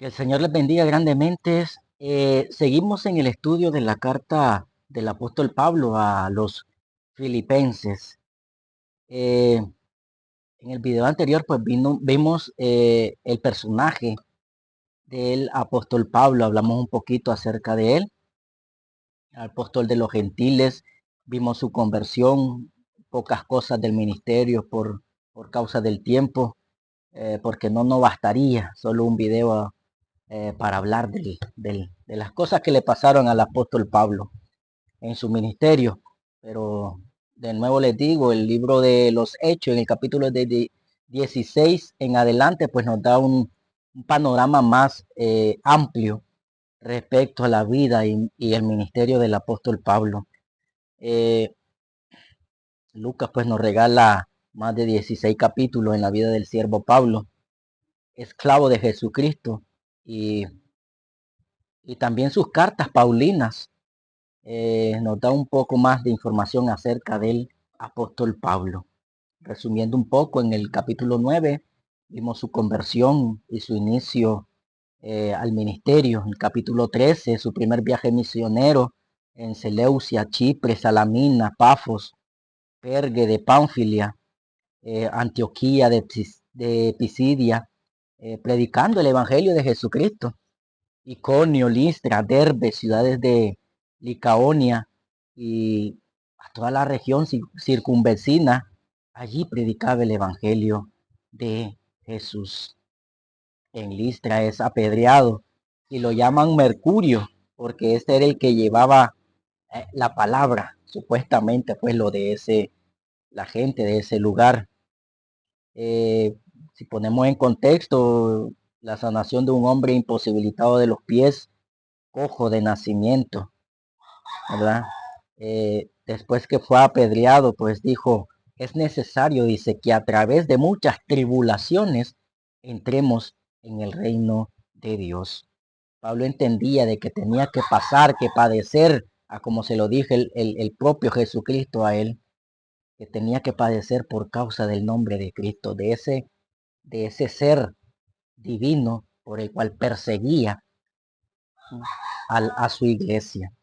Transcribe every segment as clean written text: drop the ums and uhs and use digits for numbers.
Que el Señor les bendiga grandemente. Seguimos en el estudio de la carta del apóstol Pablo a los filipenses. Eh, en el video anterior, pues vimos el personaje del apóstol Pablo. Hablamos un poquito acerca de él, apóstol de los gentiles. Vimos su conversión, pocas cosas del ministerio por causa del tiempo, porque no bastaría solo un video para hablar de las cosas que le pasaron al apóstol Pablo en su ministerio. Pero de nuevo les digo, el libro de los Hechos, en el capítulo de 16 en adelante, pues nos da un panorama más amplio respecto a la vida y el ministerio del apóstol Pablo. Eh, Lucas pues nos regala más de 16 capítulos en la vida del siervo Pablo, esclavo de Jesucristo, y, y también sus cartas paulinas nos da un poco más de información acerca del apóstol Pablo. Resumiendo un poco, en el capítulo 9 vimos su conversión y su inicio al ministerio. En el capítulo 13, su primer viaje misionero en Seleucia, Chipre, Salamina, Pafos, Pergue de Pánfilia, Antioquía de Pisidia, predicando el evangelio de Jesucristo. Iconio, Listra, Derbe, ciudades de Licaonia y a toda la región circunvecina. Allí predicaba el evangelio de Jesús. En Listra es apedreado y lo llaman Mercurio porque este era el que llevaba la palabra, supuestamente pues lo de la gente de ese lugar. Eh, si ponemos en contexto, la sanación de un hombre imposibilitado de los pies, cojo de nacimiento, ¿verdad? Después que fue apedreado, pues dijo, es necesario, dice, que a través de muchas tribulaciones entremos en el reino de Dios. Pablo entendía de que tenía que pasar, que padecer, a como se lo dije el propio Jesucristo a él, que tenía que padecer por causa del nombre de Cristo, de ese ser divino por el cual perseguía a su iglesia.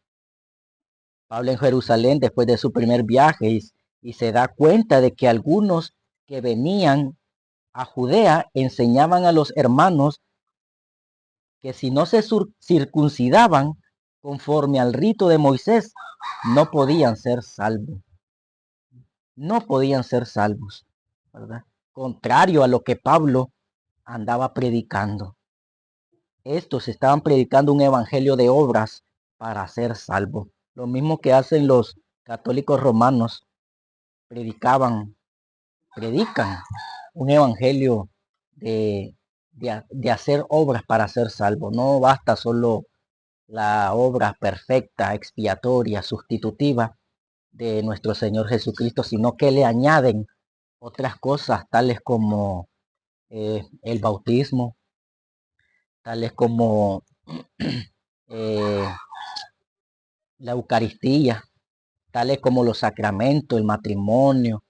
Pablo en Jerusalén después de su primer viaje y se da cuenta de que algunos que venían a Judea enseñaban a los hermanos que si no se circuncidaban conforme al rito de Moisés, no podían ser salvos. No podían ser salvos, ¿verdad? Contrario a lo que Pablo andaba predicando. Estos estaban predicando un evangelio de obras para ser salvos. Lo mismo que hacen los católicos romanos. Predican un evangelio de hacer obras para ser salvo. No basta solo la obra perfecta, expiatoria, sustitutiva de nuestro Señor Jesucristo, sino que le añaden otras cosas tales como el bautismo, tales como eh, la Eucaristía, tales como los sacramentos, el matrimonio,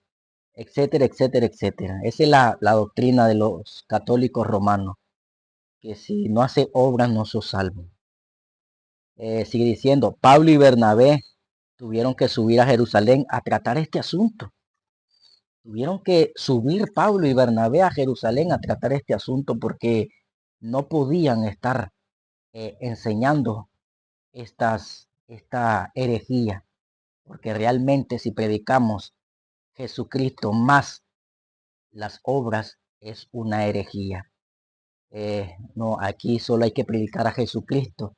etcétera, etcétera, etcétera. Esa es la doctrina de los católicos romanos, que si no hace obras no sos salvo. Sigue diciendo, Pablo y Bernabé tuvieron que subir a Jerusalén a tratar este asunto. Tuvieron que subir Pablo y Bernabé a Jerusalén a tratar este asunto porque no podían estar enseñando esta herejía, porque realmente si predicamos Jesucristo más las obras es una herejía. No, aquí solo hay que predicar a Jesucristo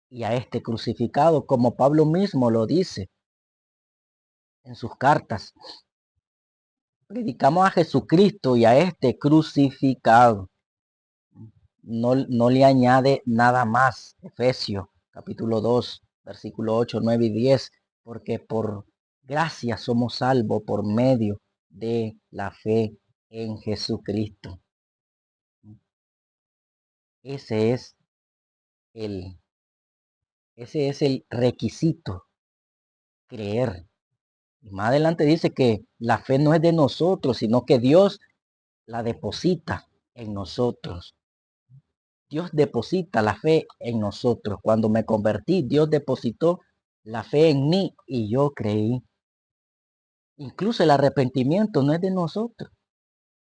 y a este crucificado, como Pablo mismo lo dice en sus cartas. Predicamos a Jesucristo y a este crucificado. No le añade nada más. Efesios capítulo 2, versículo 8, 9 y 10, porque por gracia somos salvos por medio de la fe en Jesucristo. Ese es el, ese es el requisito, creer. Y más adelante dice que la fe no es de nosotros, sino que Dios la deposita en nosotros. Dios deposita la fe en nosotros. Cuando me convertí, Dios depositó la fe en mí y yo creí. Incluso el arrepentimiento no es de nosotros.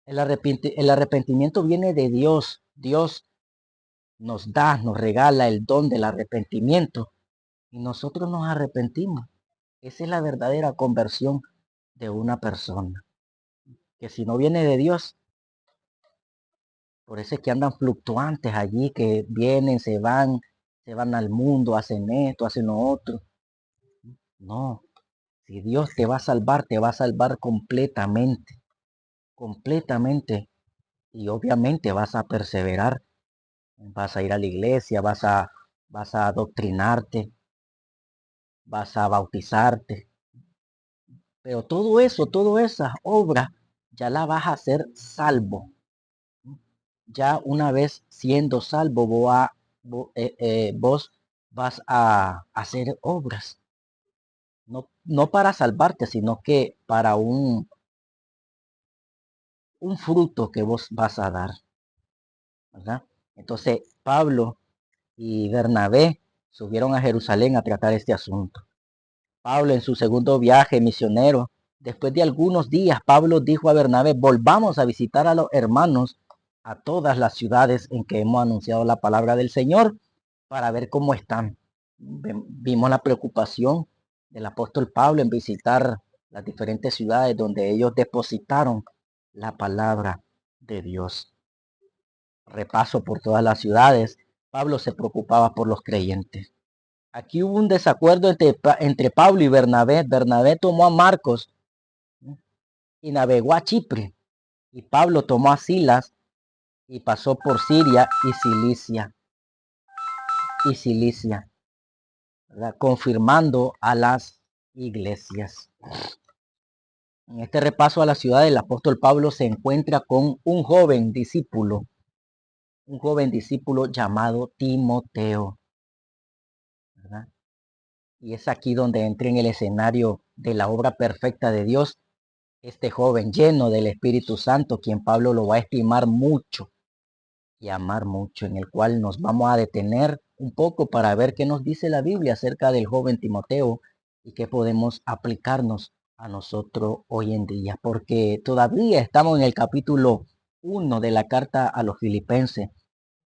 El arrepentimiento viene de Dios. Dios nos regala el don del arrepentimiento y nosotros nos arrepentimos. Esa es la verdadera conversión de una persona. Que si no viene de Dios, por eso es que andan fluctuantes allí, que vienen, se van al mundo, hacen esto, hacen lo otro. No, si Dios te va a salvar completamente, completamente. Y obviamente vas a perseverar, vas a ir a la iglesia, vas a adoctrinarte, vas a bautizarte. Pero todo eso, todas esas obras, ya la vas a hacer salvo. Ya una vez siendo salvo, vos vas a hacer obras. No, no para salvarte, sino que para un fruto que vos vas a dar, ¿verdad? Entonces, Pablo y Bernabé subieron a Jerusalén a tratar este asunto. Pablo en su segundo viaje misionero, después de algunos días, Pablo dijo a Bernabé, volvamos a visitar a los hermanos a todas las ciudades en que hemos anunciado la palabra del Señor para ver cómo están. Vimos la preocupación del apóstol Pablo en visitar las diferentes ciudades donde ellos depositaron la palabra de Dios. Repaso por todas las ciudades. Pablo se preocupaba por los creyentes. Aquí hubo un desacuerdo entre Pablo y Bernabé. Bernabé tomó a Marcos y navegó a Chipre. Y Pablo tomó a Silas y pasó por Siria y Cilicia. ¿Verdad? Confirmando a las iglesias. En este repaso a la ciudad, el apóstol Pablo se encuentra con un joven discípulo llamado Timoteo, ¿verdad? Y es aquí donde entra en el escenario de la obra perfecta de Dios, este joven lleno del Espíritu Santo, quien Pablo lo va a estimar mucho y amar mucho, en el cual nos vamos a detener un poco para ver qué nos dice la Biblia acerca del joven Timoteo y qué podemos aplicarnos a nosotros hoy en día, porque todavía estamos en el capítulo 1 de la carta a los Filipenses,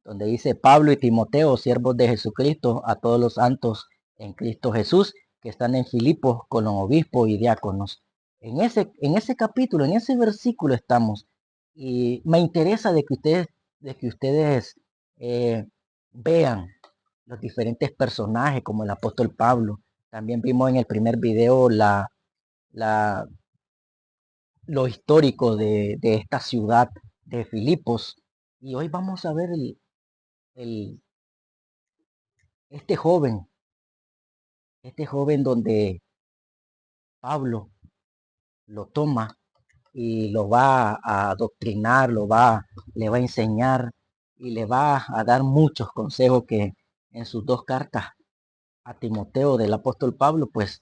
donde dice Pablo y Timoteo, siervos de Jesucristo, a todos los santos en Cristo Jesús, que están en Filipos con los obispos y diáconos. En ese capítulo, en ese versículo estamos. Y me interesa de que ustedes vean los diferentes personajes, como el apóstol Pablo. También vimos en el primer video la, lo histórico de esta ciudad de Filipos. Y hoy vamos a ver el, este joven, donde Pablo lo toma y lo va a adoctrinar, le va a enseñar y le va a dar muchos consejos que en sus dos cartas a Timoteo del apóstol Pablo, pues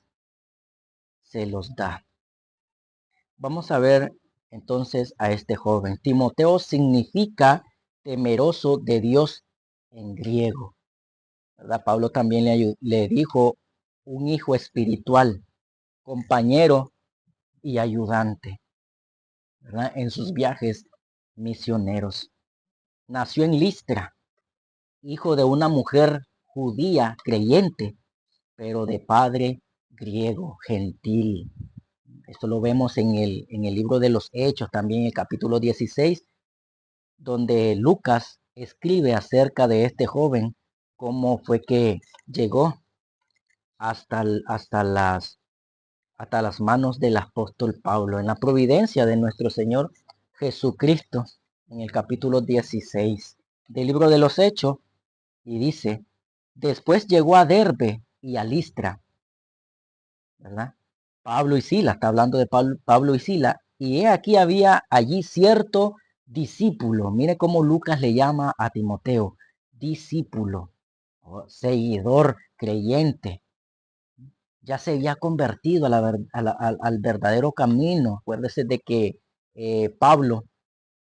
se los da. Vamos a ver entonces a este joven. Timoteo significa temeroso de Dios en griego, ¿verdad? Pablo también le dijo un hijo espiritual, compañero y ayudante, ¿verdad? En sus viajes misioneros. Nació en Listra, hijo de una mujer judía creyente, pero de padre griego, gentil. Esto lo vemos en el libro de los Hechos, también en el capítulo 16, donde Lucas escribe acerca de este joven, cómo fue que llegó hasta, hasta las manos del apóstol Pablo, en la providencia de nuestro Señor Jesucristo, en el capítulo 16 del libro de los Hechos, y dice, después llegó a Derbe y a Listra, ¿verdad? Pablo y Sila, está hablando de Pablo y Sila, y he aquí había allí cierto discípulo, mire cómo Lucas le llama a Timoteo, discípulo, seguidor, creyente, ya se había convertido al verdadero camino. Acuérdese de que Pablo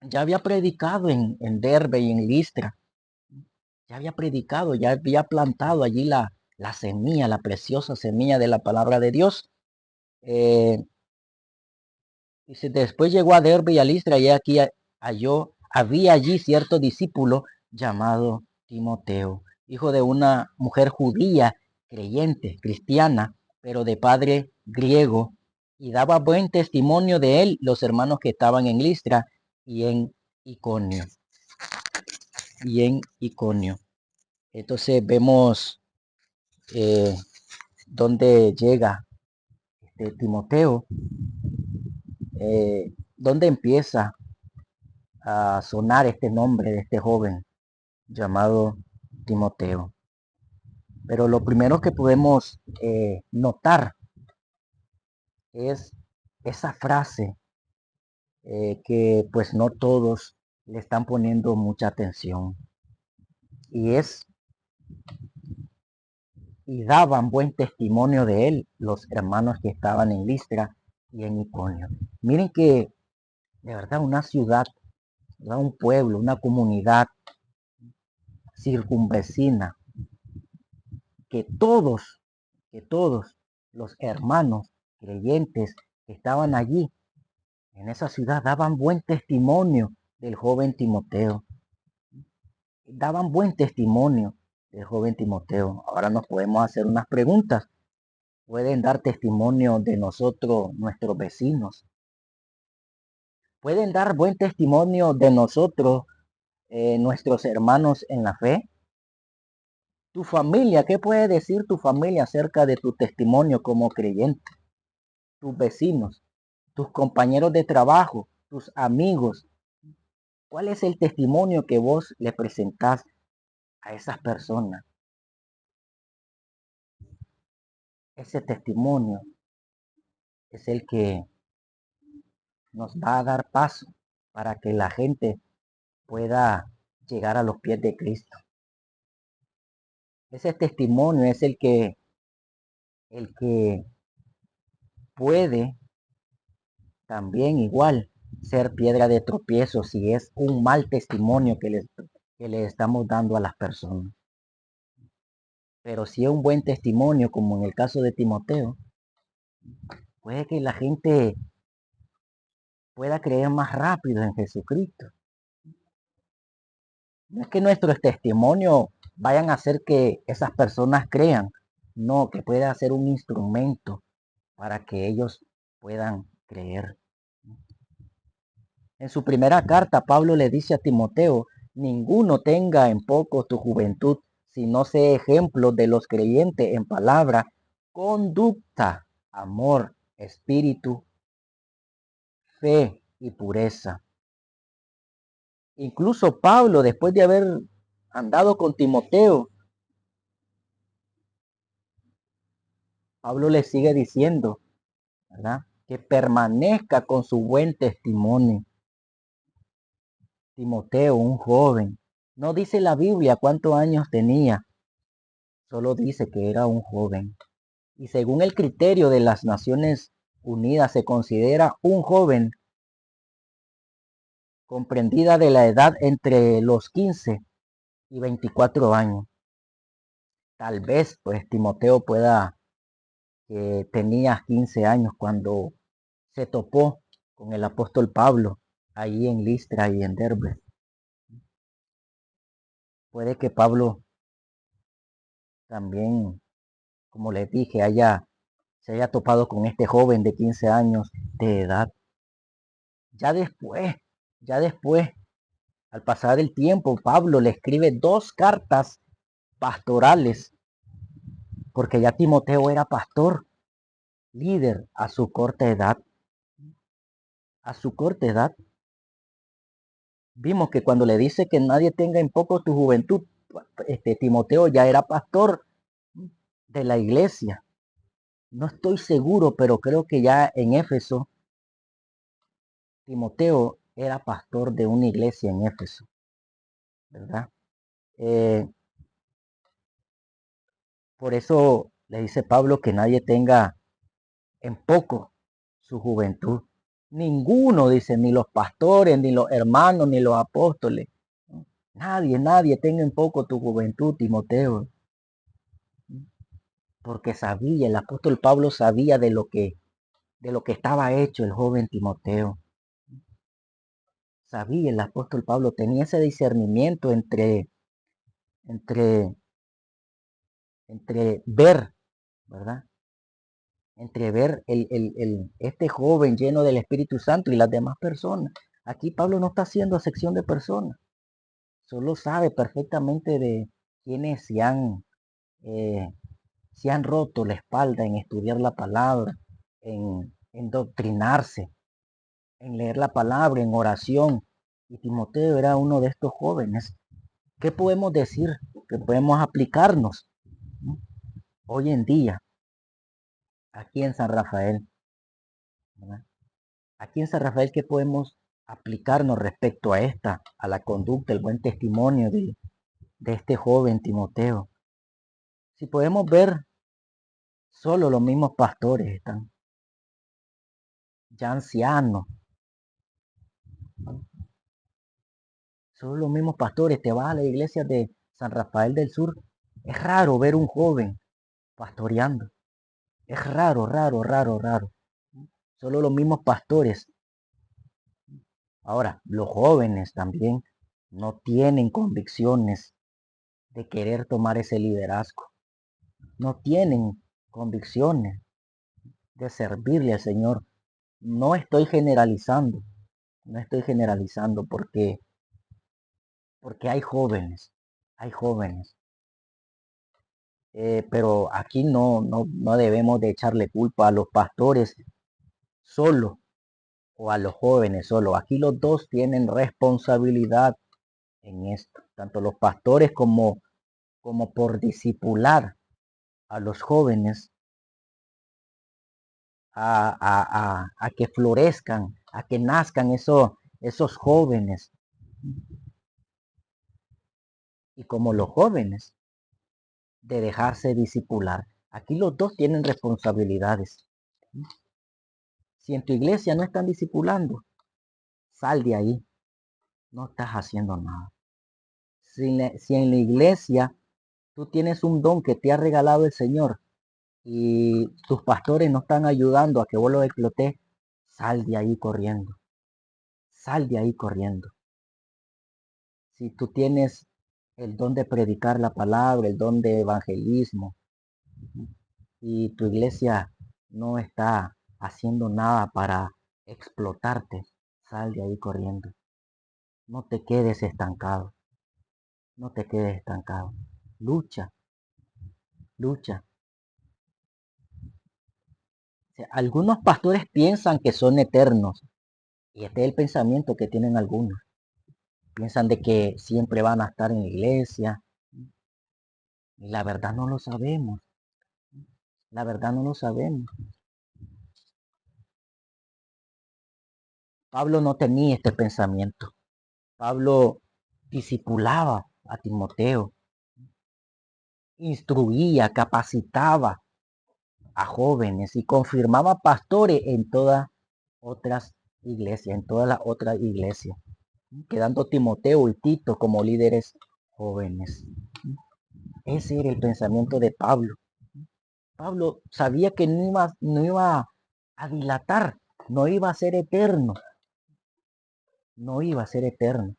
ya había predicado en Derbe y en Listra, ya había predicado, ya había plantado allí la semilla, la preciosa semilla de la palabra de Dios. Dice, después llegó a Derbe y a Listra y aquí había allí cierto discípulo llamado Timoteo, hijo de una mujer judía, creyente, cristiana, pero de padre griego, y daba buen testimonio de él los hermanos que estaban en Listra y en Iconio. Entonces vemos dónde llega Timoteo, dónde empieza a sonar este nombre de este joven llamado Timoteo. Pero lo primero que podemos notar es esa frase que pues no todos le están poniendo mucha atención. Y y daban buen testimonio de él los hermanos que estaban en Listra y en Iconio. Miren que de verdad una ciudad, ¿verdad? Un pueblo, una comunidad circunvecina, que todos los hermanos creyentes que estaban allí en esa ciudad daban buen testimonio del joven Timoteo. Daban buen testimonio del joven Timoteo. Ahora nos podemos hacer unas preguntas. ¿Pueden dar testimonio de nosotros nuestros vecinos? ¿Pueden dar buen testimonio de nosotros nuestros hermanos en la fe? Tu familia, ¿qué puede decir tu familia acerca de tu testimonio como creyente? Tus vecinos, tus compañeros de trabajo, tus amigos. ¿Cuál es el testimonio que vos le presentás a esas personas? Ese testimonio es el que nos va a dar paso para que la gente pueda llegar a los pies de Cristo. Ese testimonio es el que puede también igual ser piedra de tropiezo si es un mal testimonio que le estamos dando a las personas. Pero si es un buen testimonio, como en el caso de Timoteo, puede que la gente pueda creer más rápido en Jesucristo. No es que nuestros testimonios vayan a hacer que esas personas crean, no, que pueda ser un instrumento para que ellos puedan creer. En su primera carta, Pablo le dice a Timoteo, ninguno tenga en poco tu juventud, sino sea ejemplo de los creyentes en palabra, conducta, amor, espíritu, fe y pureza. Incluso Pablo, después de haber andado con Timoteo, Pablo le sigue diciendo, ¿verdad? Que permanezca con su buen testimonio. Timoteo, un joven. No dice la Biblia cuántos años tenía, solo dice que era un joven. Y según el criterio de las Naciones Unidas se considera un joven comprendida de la edad entre los 15 y 24 años. Tal vez pues Timoteo pueda que tenía 15 años cuando se topó con el apóstol Pablo ahí en Listra y en Derbe. Puede que Pablo también, como les dije, se haya topado con este joven de 15 años de edad. Ya después, ya después, al pasar el tiempo, Pablo le escribe 2 cartas pastorales, porque ya Timoteo era pastor, líder a su corta edad. A su corta edad, vimos que cuando le dice que nadie tenga en poco tu juventud, Timoteo ya era pastor de la iglesia. No estoy seguro, pero creo que ya en Éfeso, Timoteo era pastor de una iglesia en Éfeso, ¿verdad? Por eso le dice Pablo que nadie tenga en poco su juventud. Ninguno, dice, ni los pastores, ni los hermanos, ni los apóstoles, ¿no? Nadie tenga en poco tu juventud, Timoteo, porque sabía, el apóstol Pablo sabía de lo que estaba hecho el joven Timoteo. Sabía, el apóstol Pablo tenía ese discernimiento entre, entre ver, ¿verdad? Entre ver este joven lleno del Espíritu Santo y las demás personas. Aquí Pablo no está haciendo acepción de personas, solo sabe perfectamente de quienes eh, se han roto la espalda en estudiar la palabra, en doctrinarse, en leer la palabra, en oración. Y Timoteo era uno de estos jóvenes. ¿Qué podemos decir? Que podemos aplicarnos, ¿no? Hoy en día, aquí en San Rafael, ¿verdad? Aquí en San Rafael, ¿qué podemos aplicarnos respecto a a la conducta, el buen testimonio de este joven Timoteo? Si podemos ver, solo los mismos pastores están ya ancianos, ¿no? Solo los mismos pastores. Te vas a la iglesia de San Rafael del Sur, es raro ver un joven pastoreando. Es raro. Solo los mismos pastores. Ahora, los jóvenes también no tienen convicciones de querer tomar ese liderazgo. No tienen convicciones de servirle al Señor. No estoy generalizando, no estoy generalizando porque hay jóvenes. Pero aquí no debemos de echarle culpa a los pastores solo o a los jóvenes solo. Aquí los dos tienen responsabilidad en esto, tanto los pastores como por discipular a los jóvenes a que florezcan, a que nazcan esos jóvenes. Y como los jóvenes, de dejarse discipular. Aquí los dos tienen responsabilidades. Si en tu iglesia no están discipulando, sal de ahí. No estás haciendo nada. Si en la iglesia tú tienes un don que te ha regalado el Señor y tus pastores no están ayudando a que vos lo explotes, sal de ahí corriendo. Sal de ahí corriendo. Si tú tienes el don de predicar la palabra, el don de evangelismo, y tu iglesia no está haciendo nada para explotarte, sal de ahí corriendo. No te quedes estancado. No te quedes estancado. Lucha, lucha. O sea, algunos pastores piensan que son eternos. Y este es el pensamiento que tienen algunos. Piensan de que siempre van a estar en la iglesia. Y la verdad no lo sabemos. La verdad no lo sabemos. Pablo no tenía este pensamiento. Pablo discipulaba a Timoteo, instruía, capacitaba a jóvenes y confirmaba pastores en todas otras iglesias, en todas las otras iglesias, quedando Timoteo y Tito como líderes jóvenes. Ese era el pensamiento de Pablo. Pablo sabía que no iba a dilatar, no iba a ser eterno, no iba a ser eterno.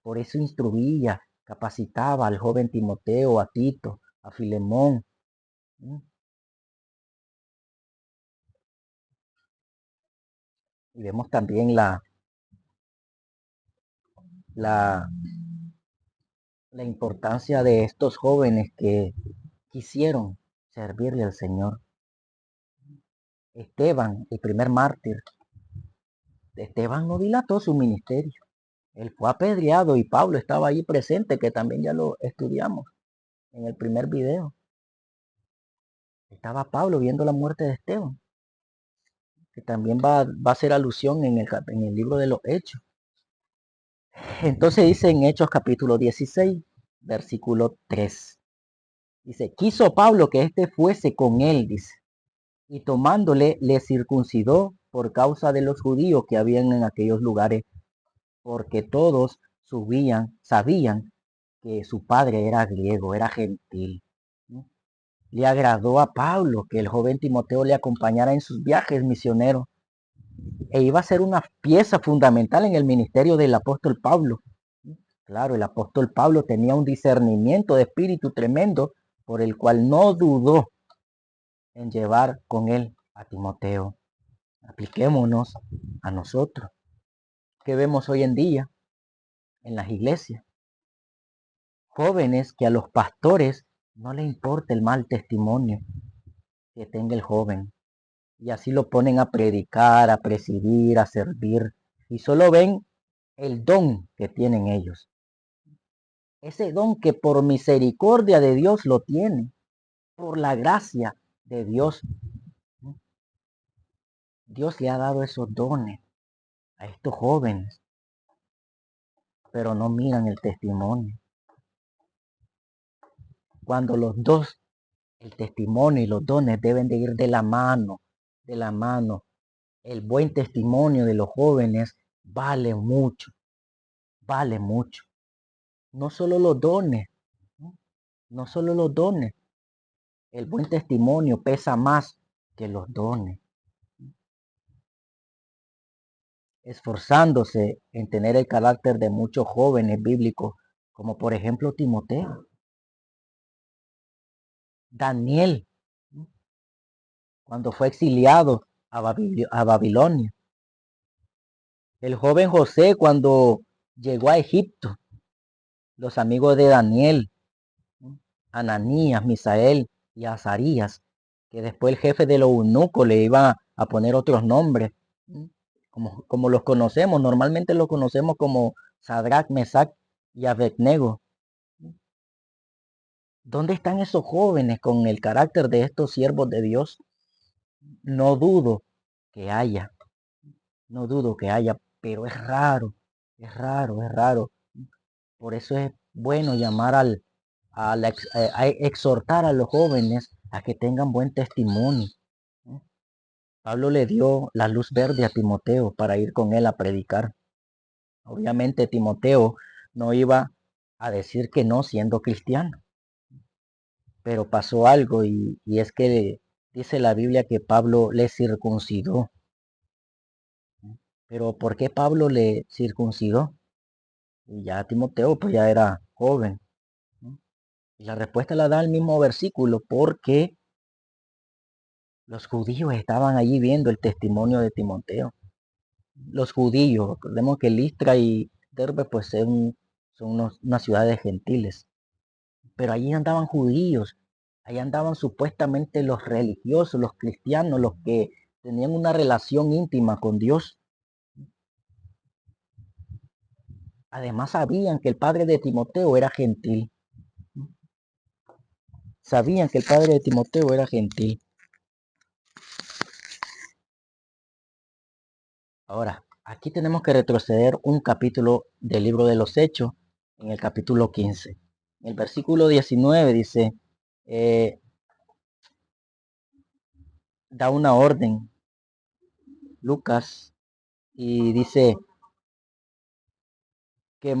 Por eso instruía, capacitaba al joven Timoteo, a Tito, a Filemón. Y vemos también la, la importancia de estos jóvenes que quisieron servirle al Señor. Esteban, el primer mártir, Esteban no dilató su ministerio. Él fue apedreado y Pablo estaba ahí presente, que también ya lo estudiamos en el primer video. Estaba Pablo viendo la muerte de Esteban, que también va a hacer alusión en el libro de los Hechos. Entonces dice en Hechos capítulo 16, versículo 3. Dice, quiso Pablo que éste fuese con él, dice, y tomándole le circuncidó por causa de los judíos que habían en aquellos lugares, porque todos sabían que su padre era griego, era gentil. Le agradó a Pablo que el joven Timoteo le acompañara en sus viajes misioneros e iba a ser una pieza fundamental en el ministerio del apóstol Pablo. Claro, el apóstol Pablo tenía un discernimiento de espíritu tremendo por el cual no dudó en llevar con él a Timoteo. Apliquémonos a nosotros. ¿Qué vemos hoy en día en las iglesias? Jóvenes que a los pastores no le importa el mal testimonio que tenga el joven. Y así lo ponen a predicar, a presidir, a servir. Y solo ven el don que tienen ellos. Ese don que por misericordia de Dios lo tienen. Por la gracia de Dios. Dios le ha dado esos dones a estos jóvenes. Pero no miran el testimonio. Cuando los dos, el testimonio y los dones deben de ir de la mano, de la mano. El buen testimonio de los jóvenes vale mucho, vale mucho. No solo los dones, no solo los dones. El buen testimonio pesa más que los dones. Esforzándose en tener el carácter de muchos jóvenes bíblicos, como por ejemplo Timoteo, Daniel, cuando fue exiliado a Babilonia, el joven José cuando llegó a Egipto, los amigos de Daniel, Ananías, Misael y Azarías, que después el jefe de los eunucos le iba a poner otros nombres, como los conocemos, normalmente los conocemos como Sadrach, Mesach y Abednego. ¿Dónde están esos jóvenes con el carácter de estos siervos de Dios? No dudo que haya, no dudo que haya, pero es raro, es raro, es raro. Por eso es bueno llamar a exhortar a los jóvenes a que tengan buen testimonio. Pablo le dio la luz verde a Timoteo para ir con él a predicar. Obviamente Timoteo no iba a decir que no siendo cristiano, pero pasó algo y es que dice la Biblia que Pablo le circuncidó. Pero ¿por qué Pablo le circuncidó? Y ya Timoteo pues ya era joven. Y la respuesta la da el mismo versículo, porque los judíos estaban allí viendo el testimonio de Timoteo. Los judíos, recordemos que Listra y Derbe pues son unas ciudades gentiles. Pero allí andaban judíos, allí andaban supuestamente los religiosos, los cristianos, los que tenían una relación íntima con Dios. Además sabían que el padre de Timoteo era gentil. Sabían que el padre de Timoteo era gentil. Ahora, aquí tenemos que retroceder un capítulo del libro de los Hechos, en el capítulo 15. El versículo 19 dice, da una orden, Lucas, y dice que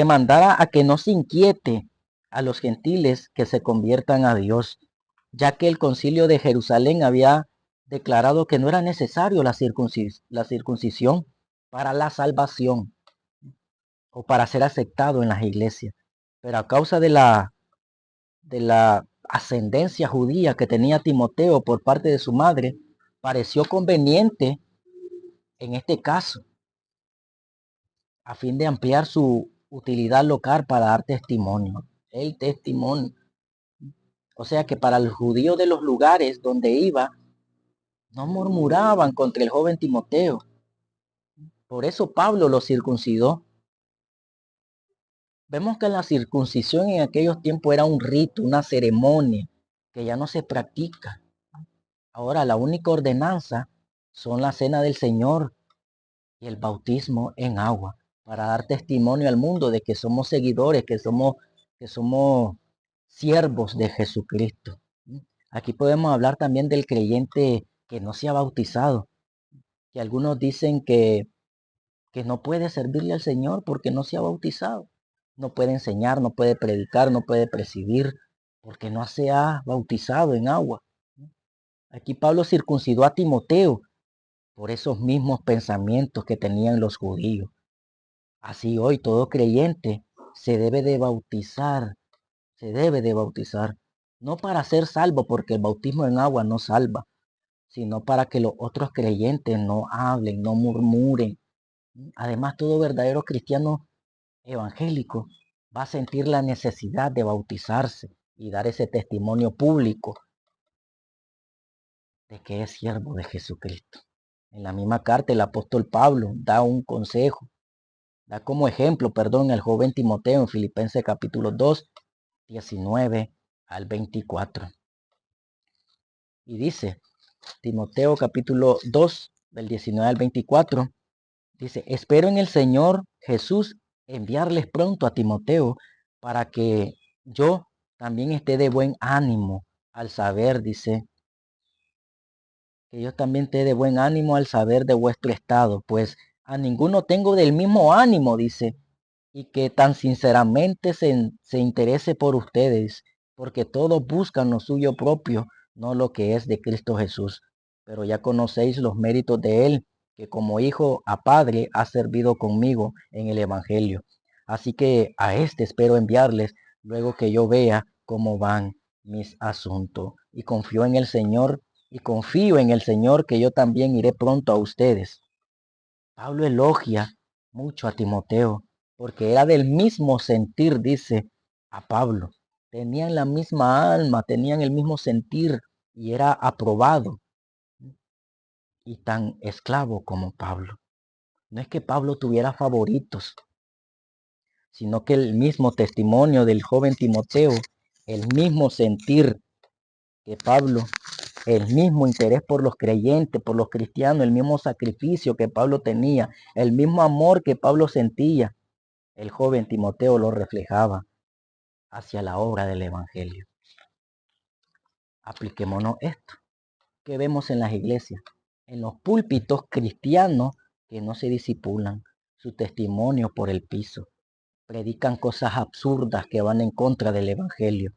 mandara a que no se inquiete a los gentiles que se conviertan a Dios, ya que el concilio de Jerusalén había declarado que no era necesario la circuncisión para la salvación o para ser aceptado en las iglesias. Pero a causa de la ascendencia judía que tenía Timoteo por parte de su madre, pareció conveniente en este caso, a fin de ampliar su utilidad local para dar testimonio. El testimonio. O sea que para los judíos de los lugares donde iba, no murmuraban contra el joven Timoteo. Por eso Pablo lo circuncidó. Vemos que la circuncisión en aquellos tiempos era un rito, una ceremonia que ya no se practica. Ahora la única ordenanza son la cena del Señor y el bautismo en agua, para dar testimonio al mundo de que somos seguidores, que somos siervos de Jesucristo. Aquí podemos hablar también del creyente que no se ha bautizado, que algunos dicen que que no puede servirle al Señor porque no se ha bautizado. No puede enseñar, no puede predicar, no puede presidir, porque no se ha bautizado en agua. Aquí Pablo circuncidó a Timoteo por esos mismos pensamientos que tenían los judíos. Así hoy todo creyente se debe de bautizar, se debe de bautizar, no para ser salvo, porque el bautismo en agua no salva, sino para que los otros creyentes no hablen, no murmuren. Además, todo verdadero cristiano evangélico va a sentir la necesidad de bautizarse y dar ese testimonio público de que es siervo de Jesucristo. En la misma carta el apóstol Pablo da un consejo, da como ejemplo, perdón, al joven Timoteo en Filipenses capítulo 2, 19 al 24. Y dice, Timoteo capítulo 2, del 19 al 24, dice, espero en el Señor Jesús enviarles pronto a Timoteo para que yo también esté de buen ánimo al saber, dice, que yo también esté de buen ánimo al saber de vuestro estado, pues a ninguno tengo del mismo ánimo, dice, y que tan sinceramente se interese por ustedes, porque todos buscan lo suyo propio, no lo que es de Cristo Jesús. Pero ya conocéis los méritos de él, que como hijo a padre ha servido conmigo en el Evangelio. Así que a este espero enviarles luego que yo vea cómo van mis asuntos. Y confío en el Señor que yo también iré pronto a ustedes. Pablo elogia mucho a Timoteo porque era del mismo sentir, dice a Pablo. Tenían la misma alma, tenían el mismo sentir y era aprobado y tan esclavo como Pablo. No es que Pablo tuviera favoritos, sino que el mismo testimonio del joven Timoteo, el mismo sentir que Pablo, el mismo interés por los creyentes, por los cristianos, el mismo sacrificio que Pablo tenía, el mismo amor que Pablo sentía, el joven Timoteo lo reflejaba hacia la obra del Evangelio. Apliquémonos esto que vemos en las iglesias, en los púlpitos cristianos que no se disipulan, su testimonio por el piso, predican cosas absurdas que van en contra del Evangelio,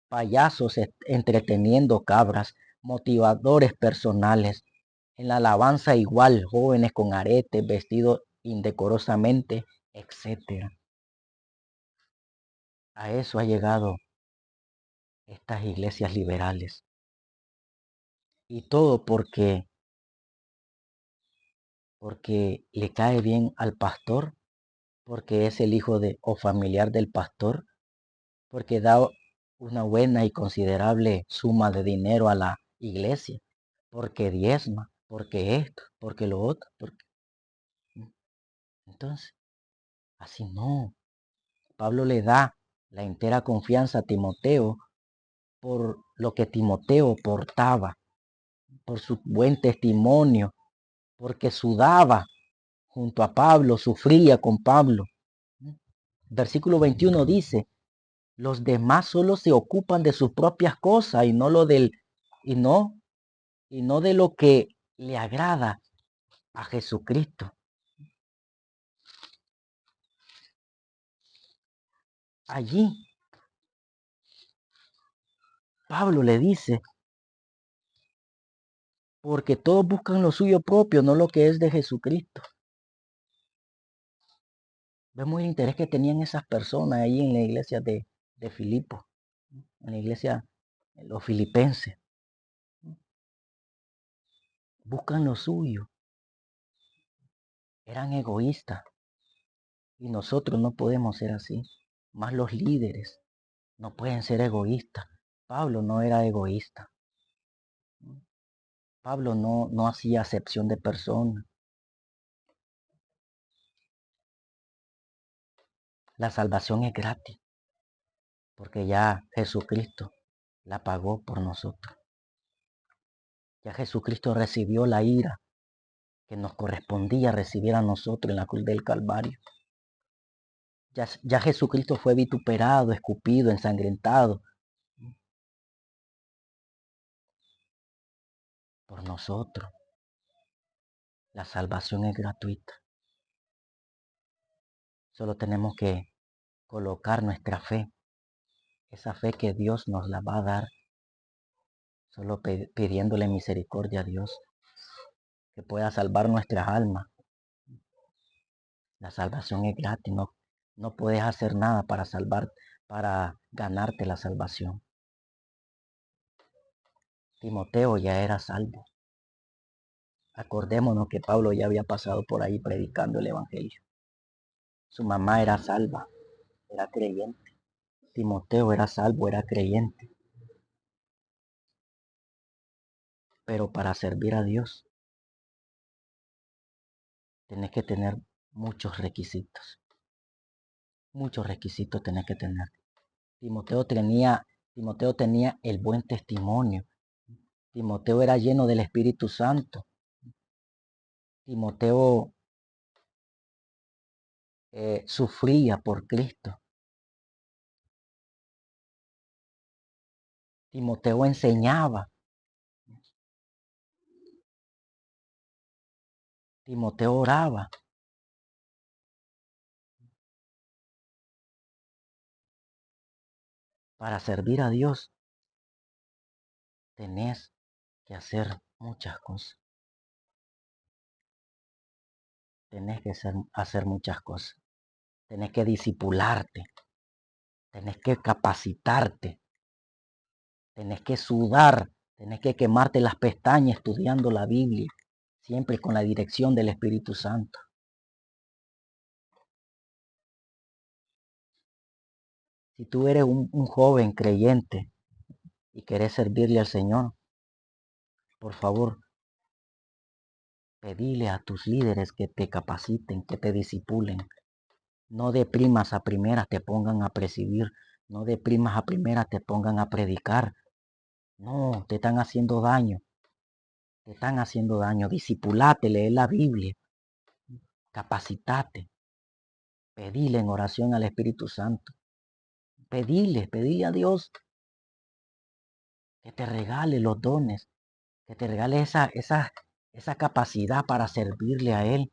payasos entreteniendo cabras, motivadores personales, en la alabanza igual, jóvenes con aretes, vestidos indecorosamente, etcétera. A eso ha llegado estas iglesias liberales. Y todo porque le cae bien al pastor, porque es el hijo de o familiar del pastor, porque da una buena y considerable suma de dinero a la iglesia, porque diezma, porque esto, porque lo otro, porque... Entonces, así no. Pablo le da la entera confianza a Timoteo por lo que Timoteo portaba, por su buen testimonio, porque sudaba junto a Pablo, sufría con Pablo. Versículo 21 dice, los demás solo se ocupan de sus propias cosas y no lo del y no y no de lo que le agrada a Jesucristo. Allí Pablo le dice, porque todos buscan lo suyo propio, no lo que es de Jesucristo. Vemos el interés que tenían esas personas ahí en la iglesia de Filipo, en la iglesia, los filipenses. Buscan lo suyo, eran egoístas. Y nosotros no podemos ser así. Más los líderes no pueden ser egoístas. Pablo no era egoísta. Pablo no hacía acepción de personas. La salvación es gratis, porque ya Jesucristo la pagó por nosotros. Ya Jesucristo recibió la ira que nos correspondía recibir a nosotros en la cruz del Calvario. Ya Jesucristo fue vituperado, escupido, ensangrentado por nosotros. La salvación es gratuita. Solo tenemos que colocar nuestra fe, esa fe que Dios nos la va a dar, solo pidiéndole misericordia a Dios, que pueda salvar nuestras almas. La salvación es gratis, no puedes hacer nada para ganarte la salvación. Timoteo ya era salvo. Acordémonos que Pablo ya había pasado por ahí predicando el evangelio. Su mamá era salva, era creyente. Timoteo era salvo, era creyente. Pero para servir a Dios, tenés que tener muchos requisitos. Muchos requisitos tenés que tener. Timoteo tenía el buen testimonio. Timoteo era lleno del Espíritu Santo. Timoteo sufría por Cristo. Timoteo enseñaba. Timoteo oraba. Para servir a Dios, tenés que hacer muchas cosas. Tenés que hacer muchas cosas. Tenés que discipularte. Tenés que capacitarte. Tenés que sudar. Tenés que quemarte las pestañas estudiando la Biblia. Siempre con la dirección del Espíritu Santo. Si tú eres un joven creyente y querés servirle al Señor, por favor, pedile a tus líderes que te capaciten, que te disipulen. No de primas a primeras te pongan a presidir. No de primas a primeras te pongan a predicar. No, te están haciendo daño. Te están haciendo daño. Discipulate, lee la Biblia. Capacitate. Pedile en oración al Espíritu Santo. Pedile a Dios que te regale los dones. Que te regale esa capacidad para servirle a Él.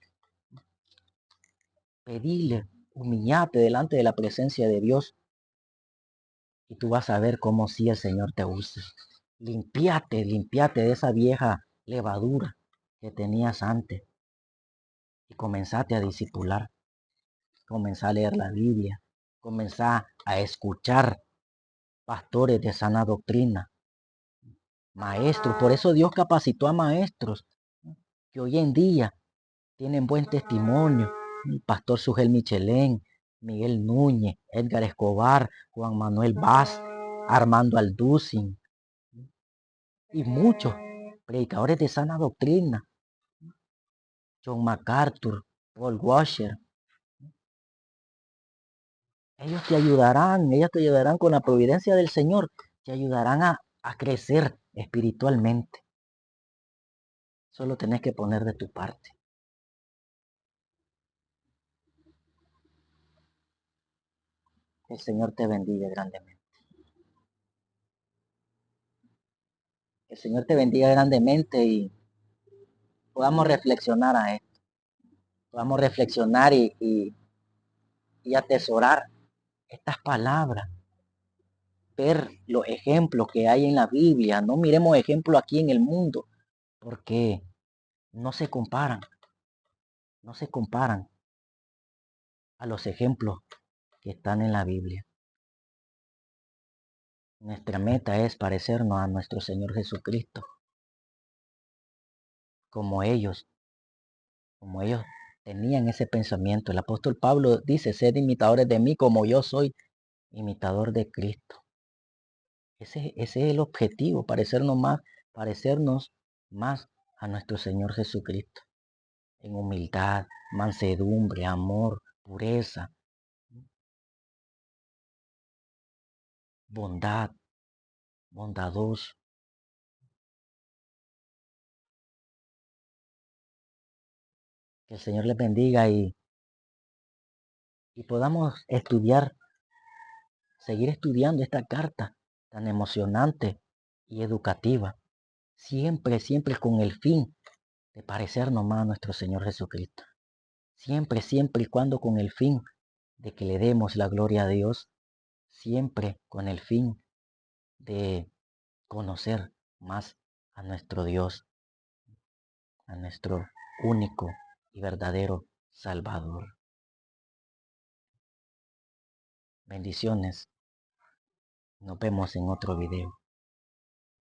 Pedile, humillate delante de la presencia de Dios. Y tú vas a ver cómo sí el Señor te usa. Limpiate de esa vieja levadura que tenías antes. Y comenzate a discipular. Comenzá a leer la Biblia. Comenzá a escuchar pastores de sana doctrina. Maestros. Por eso Dios capacitó a maestros que hoy en día tienen buen testimonio. El pastor Sugel Michelén, Miguel Núñez, Edgar Escobar, Juan Manuel Vaz, Armando Alducin y muchos predicadores de sana doctrina. John MacArthur, Paul Washer. Ellos te ayudarán con la providencia del Señor, te ayudarán a crecer espiritualmente. Solo tenés que poner de tu parte. El Señor te bendiga grandemente. El Señor te bendiga grandemente y podamos reflexionar a esto. Podamos reflexionar y atesorar estas palabras. Ver los ejemplos que hay en la Biblia. No miremos ejemplos aquí en el mundo, porque no se comparan. No se comparan a los ejemplos que están en la Biblia. Nuestra meta es parecernos a nuestro Señor Jesucristo, como ellos tenían ese pensamiento. El apóstol Pablo dice, sed imitadores de mí como yo soy imitador de Cristo. Ese es el objetivo, parecernos más a nuestro Señor Jesucristo. En humildad, mansedumbre, amor, pureza, bondad, bondadoso. Que el Señor les bendiga y podamos seguir estudiando esta carta tan emocionante y educativa. Siempre con el fin de parecernos más a nuestro Señor Jesucristo. Siempre y cuando con el fin de que le demos la gloria a Dios, siempre con el fin de conocer más a nuestro Dios, a nuestro único y verdadero Salvador. Bendiciones. Nos vemos en otro video.